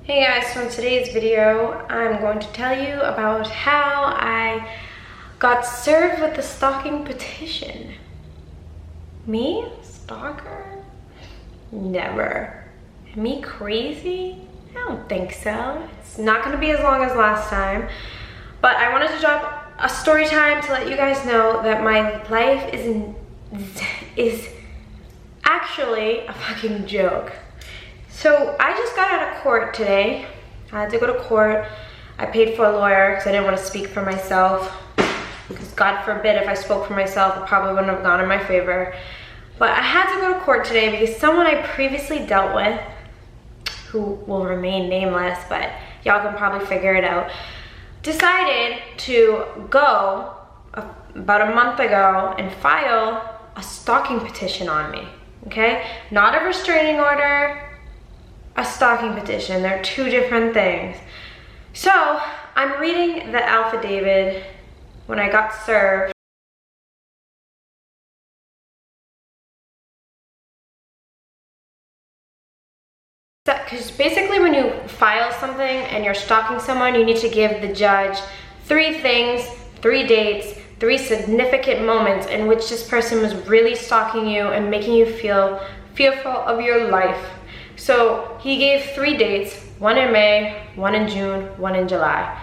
Hey guys, so in today's video, I'm going to tell you about how I got served with the stalking petition. Me? Stalker? Never. Me crazy? I don't think so. It's not gonna be as long as last time, but I wanted to drop a story time to let you guys know that my life is actually a fucking joke. So I just got out of court today. I had to go to court. I paid for a lawyer because I didn't want to speak for myself. Because God forbid if I spoke for myself, it probably wouldn't have gone in my favor. But I had to go to court today because someone I previously dealt with, who will remain nameless, but y'all can probably figure it out, decided to go about a month ago and file a stalking petition on me, okay? Not a restraining order, a stalking petition. They're two different things. So I'm reading the affidavit when I got served. Because basically when you file something and you're stalking someone, you need to give the judge 3 things, 3 dates, 3 significant moments in which this person was really stalking you and making you feel fearful of your life. So he gave 3 dates, 1 in May, 1 in June, 1 in July.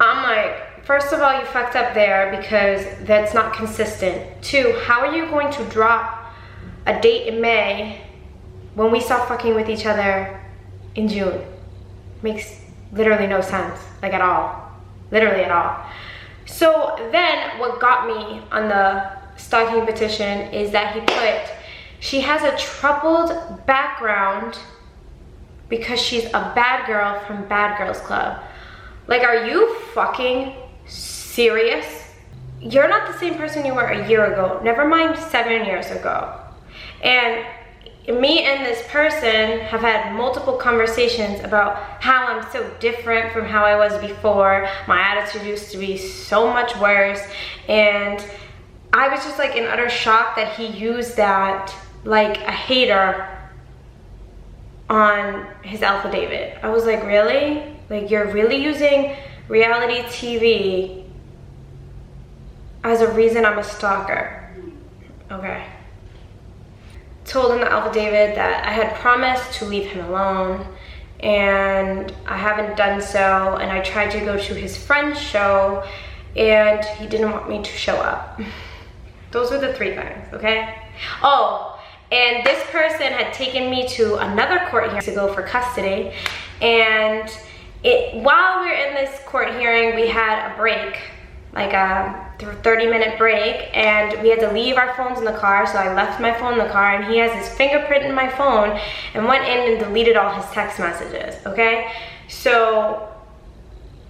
I'm like, first of all, you fucked up there because that's not consistent. 2, how are you going to drop a date in May when we stopped fucking with each other in June? Makes literally no sense, like at all, literally at all. So then what got me on the stalking petition is that he put, she has a troubled background because she's a bad girl from Bad Girls Club. Like, are you fucking serious? You're not the same person you were a year ago, never mind 7 years ago. And me and this person have had multiple conversations about how I'm so different from how I was before. My attitude used to be so much worse. And I was just like in utter shock that he used that like a hater on his affidavit. I was like, really? Like, you're really using reality TV as a reason I'm a stalker? Okay. Told in the affidavit that I had promised to leave him alone and I haven't done so, and I tried to go to his friend's show and he didn't want me to show up. Those were the 3 things, okay? Oh, and this person had taken me to another court hearing to go for custody, and while we were in this court hearing, we had a break, like a 30-minute break, and we had to leave our phones in the car. So I left my phone in the car, and he has his fingerprint in my phone and went in and deleted all his text messages, okay? So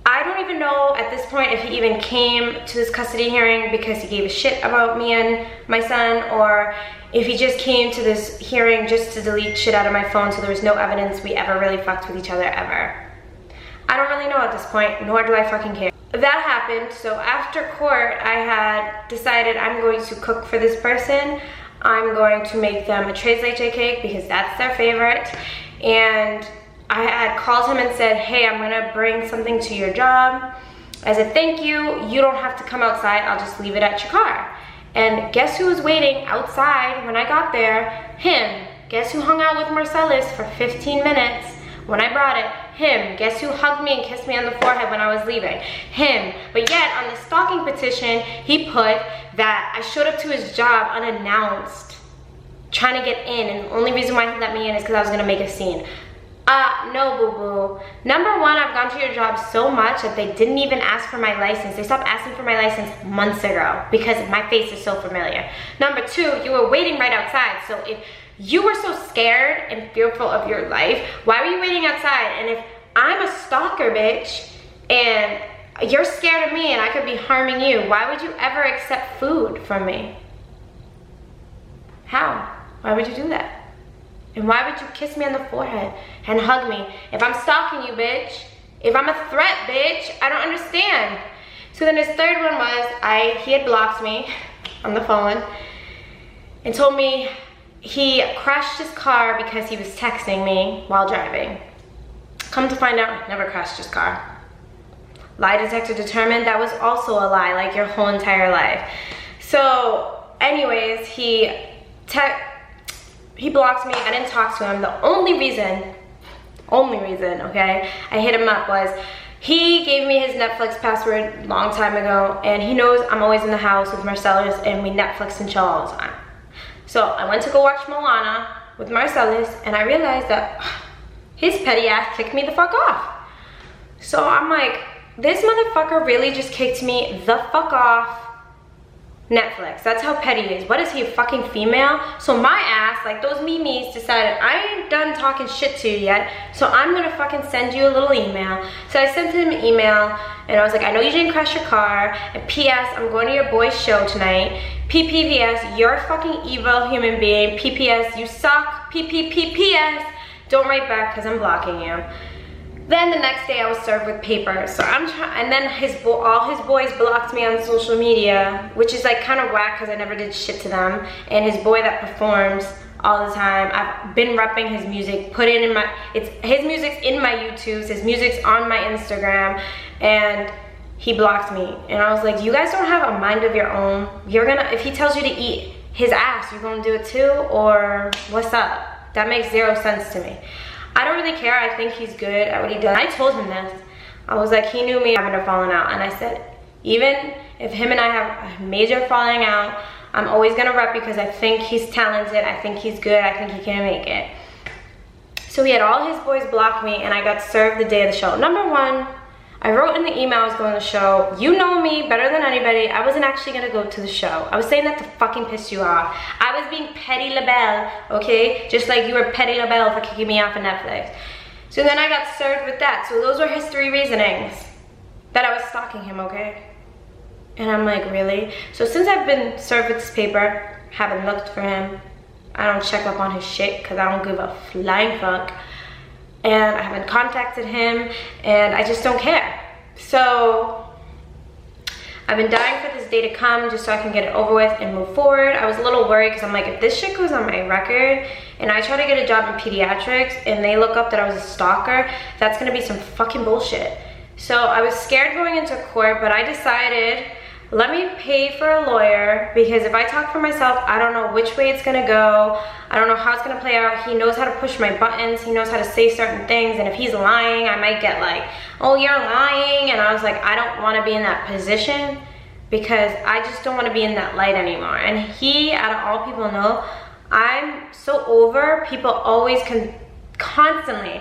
I don't even know at this point if he even came to this custody hearing because he gave a shit about me and my son, or if he just came to this hearing just to delete shit out of my phone so there was no evidence we ever really fucked with each other ever. I don't really know at this point, nor do I fucking care. That happened, so after court, I had decided I'm going to cook for this person. I'm going to make them a tres leche cake because that's their favorite. And I had called him and said, hey, I'm gonna bring something to your job. As a thank you, you don't have to come outside, I'll just leave it at your car. And guess who was waiting outside when I got there? Him. Guess who hung out with Marcellus for 15 minutes when I brought it? Him. Guess who hugged me and kissed me on the forehead when I was leaving? Him. But yet on the stalking petition, he put that I showed up to his job unannounced, trying to get in, and the only reason why he let me in is because I was gonna make a scene. No, boo-boo. Number 1, I've gone to your job so much that they didn't even ask for my license. They stopped asking for my license months ago because my face is so familiar. Number 2, you were waiting right outside. So if you were so scared and fearful of your life, why were you waiting outside? And if I'm a stalker, bitch, and you're scared of me and I could be harming you, why would you ever accept food from me? How? Why would you do that? And why would you kiss me on the forehead and hug me? If I'm stalking you, bitch, if I'm a threat, bitch, I don't understand. So then his third one was, he had blocked me on the phone and told me he crashed his car because he was texting me while driving. Come to find out, never crashed his car. Lie detector determined that was also a lie, like your whole entire life. So anyways, he blocked me. I didn't talk to him. The only reason, okay, I hit him up was he gave me his Netflix password a long time ago, and he knows I'm always in the house with Marcellus, and we Netflix and chill all the time. So I went to go watch Moana with Marcellus, and I realized that his petty ass kicked me the fuck off. So I'm like, this motherfucker really just kicked me the fuck off Netflix. That's how petty he is. What is he, a fucking female? So my ass, like those memes, decided I ain't done talking shit to you yet, so I'm gonna fucking send you a little email. So I sent him an email, and I was like, I know you didn't crash your car, and P.S. I'm going to your boy's show tonight. P.P.P.S. You're a fucking evil human being. P.P.S. You suck. P.P.P.P.S. Don't write back because I'm blocking you. Then the next day I was served with paper. So I'm trying, and then all his boys blocked me on social media, which is like kind of whack because I never did shit to them. And his boy that performs all the time, I've been repping his music, his music's in my YouTubes, his music's on my Instagram, and he blocked me. And I was like, you guys don't have a mind of your own. If he tells you to eat his ass, you're gonna do it too, or what's up? That makes zero sense to me. I don't really care. I think he's good at what he does. I told him this. I was like, he knew me having a falling out, and I said, even if him and I have a major falling out, I'm always gonna rep because I think he's talented, I think he's good, I think he can make it. So he had all his boys block me, and I got served the day of the show. Number one, I wrote in the email I was going to the show, you know me better than anybody, I wasn't actually gonna go to the show. I was saying that to fucking piss you off. I was being petty LaBelle, okay? Just like you were petty LaBelle for kicking me off of Netflix. So then I got served with that. So those were his 3 reasonings that I was stalking him, okay? And I'm like, really? So since I've been served with this paper, haven't looked for him, I don't check up on his shit because I don't give a flying fuck. And I haven't contacted him, and I just don't care. So I've been dying for this day to come just so I can get it over with and move forward. I was a little worried because I'm like, if this shit goes on my record and I try to get a job in pediatrics and they look up that I was a stalker, that's gonna be some fucking bullshit. So I was scared going into court, but I decided, let me pay for a lawyer, because if I talk for myself, I don't know which way it's gonna go. I don't know how it's gonna play out. He knows how to push my buttons. He knows how to say certain things, and if he's lying, I might get like, oh, you're lying. And I was like, I don't wanna be in that position because I just don't wanna be in that light anymore. And he, out of all people know, I'm so over people always constantly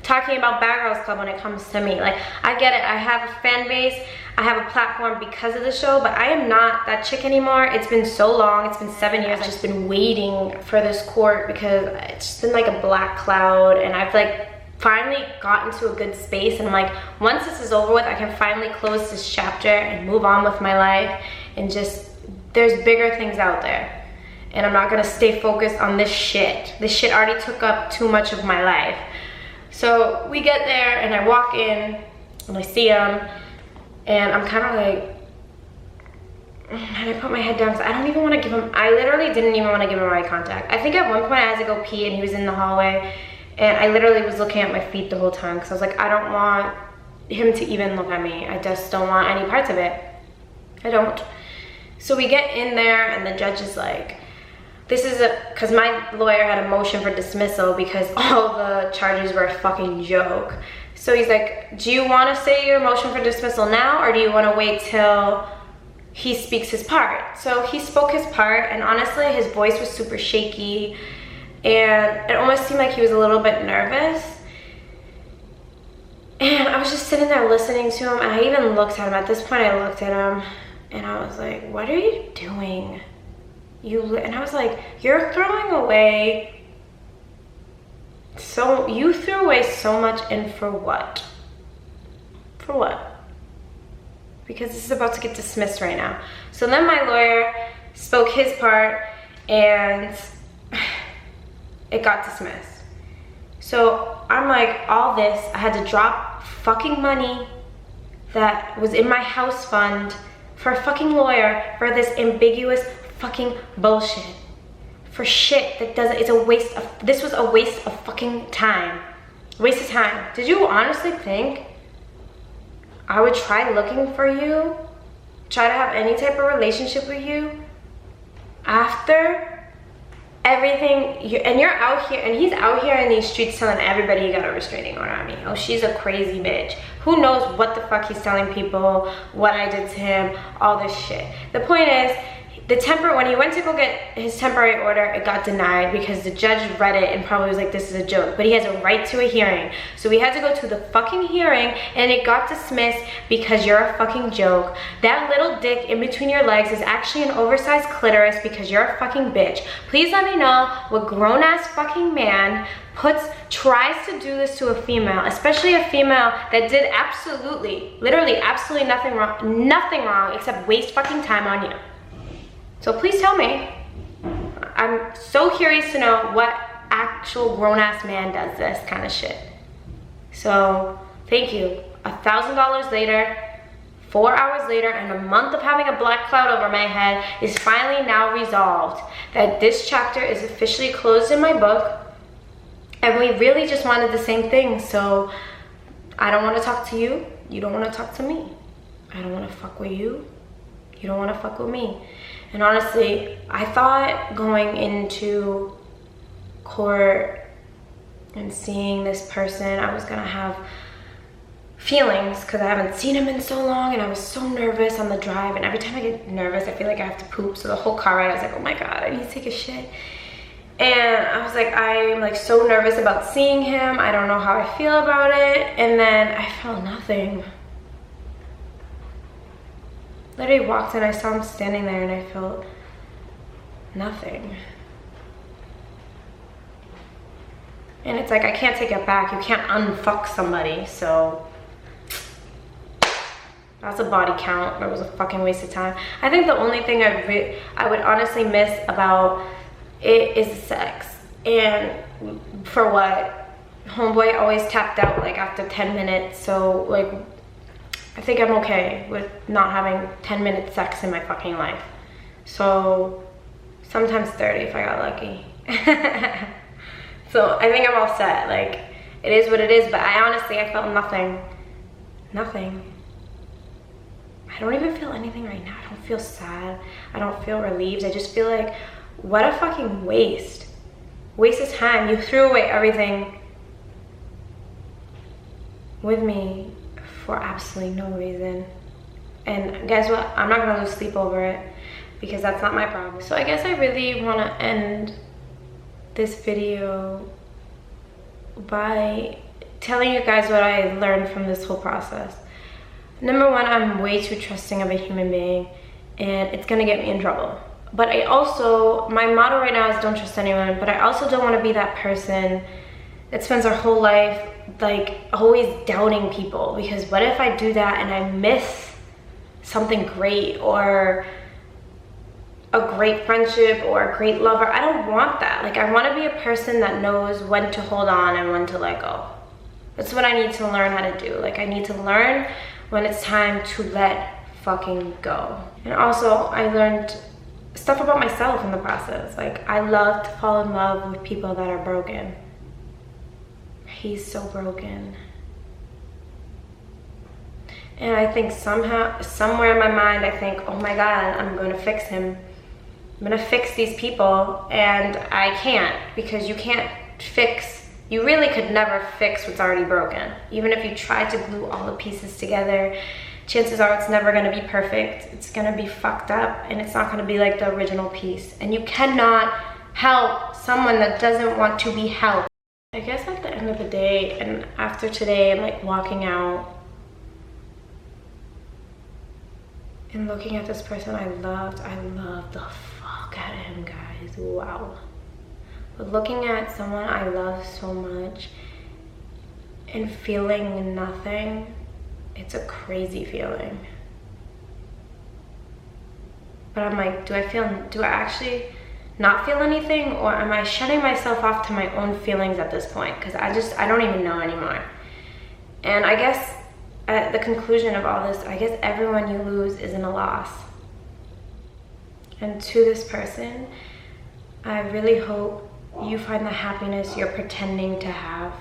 talking about Bad Girls Club when it comes to me. Like, I get it, I have a fan base, I have a platform because of the show, but I am not that chick anymore. It's been so long, it's been 7 years. I've just been waiting for this court because it's just been like a black cloud, and I've like finally gotten to a good space, and I'm like, once this is over with, I can finally close this chapter and move on with my life, and just, there's bigger things out there. And I'm not gonna stay focused on this shit. This shit already took up too much of my life. So we get there, and I walk in, and I see him, and I'm kind of like, and I put my head down because I don't even want to give him, I literally didn't even want to give him eye contact. I think at one point I had to go pee, and he was in the hallway, and I literally was looking at my feet the whole time because I was like, I don't want him to even look at me. I just don't want any parts of it. I don't. So we get in there, and the judge is like, this is because my lawyer had a motion for dismissal because all the charges were a fucking joke. So he's like, do you want to say your motion for dismissal now, or do you want to wait till he speaks his part? So he spoke his part, and honestly, his voice was super shaky, and it almost seemed like he was a little bit nervous. And I was just sitting there listening to him, and I even looked at him. At this point, I looked at him, and I was like, what are you doing? And I was like, you're throwing away, so you threw away so much, and for what? For what? Because this is about to get dismissed right now. So then my lawyer spoke his part, and it got dismissed. So I'm like, all this, I had to drop fucking money that was in my house fund for a fucking lawyer for this ambiguous fucking bullshit, for shit that doesn't, it's a waste of, this was a waste of fucking time. Waste of time. Did you honestly think I would try looking for you? Try to have any type of relationship with you after everything you're out here, and he's out here in these streets telling everybody he got a restraining order on me. Oh, she's a crazy bitch. Who knows what the fuck he's telling people, what I did to him, all this shit. The point is, when he went to go get his temporary order, it got denied because the judge read it and probably was like, this is a joke. But he has a right to a hearing. So we had to go to the fucking hearing, and it got dismissed because you're a fucking joke. That little dick in between your legs is actually an oversized clitoris because you're a fucking bitch. Please let me know what grown-ass fucking man tries to do this to a female, especially a female that did literally absolutely nothing wrong except waste fucking time on you. So please tell me. I'm so curious to know what actual grown-ass man does this kind of shit. So thank you. $1,000 later, 4 hours later, and a month of having a black cloud over my head is finally now resolved. That this chapter is officially closed in my book. And we really just wanted the same thing. So I don't want to talk to you. You don't want to talk to me. I don't want to fuck with you. You don't want to fuck with me. And honestly, I thought going into court and seeing this person, I was gonna have feelings because I haven't seen him in so long, and I was so nervous on the drive. And every time I get nervous, I feel like I have to poop. So the whole car ride, I was like, oh my God, I need to take a shit. And I was like, I'm like so nervous about seeing him. I don't know how I feel about it. And then I felt nothing. Literally walked in, I saw him standing there, and I felt nothing. And it's like, I can't take it back. You can't unfuck somebody, so that's a body count. That was a fucking waste of time. I think the only thing I would honestly miss about it is the sex. And for what? Homeboy always tapped out like after 10 minutes, so like, I think I'm okay with not having 10-minute sex in my fucking life. So sometimes 30 if I got lucky. So I think I'm all set. Like, it is what it is, but I felt nothing. Nothing. I don't even feel anything right now. I don't feel sad. I don't feel relieved. I just feel like, what a fucking waste. Waste of time. You threw away everything with me for absolutely no reason. And guess what? I'm not gonna lose sleep over it because that's not my problem. So I guess I really wanna end this video by telling you guys what I learned from this whole process. Number one, I'm way too trusting of a human being, and it's gonna get me in trouble. But I also, my motto right now is don't trust anyone, but I also don't wanna be that person that spends their whole life like always doubting people, because what if I do that and I miss something great, or a great friendship, or a great lover? I don't want that. Like, I want to be a person that knows when to hold on and when to let go. That's what I need to learn how to do. Like, I need to learn when it's time to let fucking go. And also, I learned stuff about myself in the process. Like, I love to fall in love with people that are broken. He's so broken. And I think somehow, somewhere in my mind, I think, oh my God, I'm going to fix him. I'm going to fix these people. And I can't, because you can't fix, you really could never fix what's already broken. Even if you try to glue all the pieces together, chances are it's never going to be perfect. It's going to be fucked up, and it's not going to be like the original piece. And you cannot help someone that doesn't want to be helped. I guess at the end of the day, and after today, I'm like walking out and looking at this person I loved the fuck out of him, guys. Wow. But looking at someone I love so much and feeling nothing, it's a crazy feeling. But I'm like, do I actually not feel anything, or am I shutting myself off to my own feelings at this point? Because I don't even know anymore. And I guess at the conclusion of all this, I guess everyone you lose isn't a loss. And to this person, I really hope you find the happiness you're pretending to have.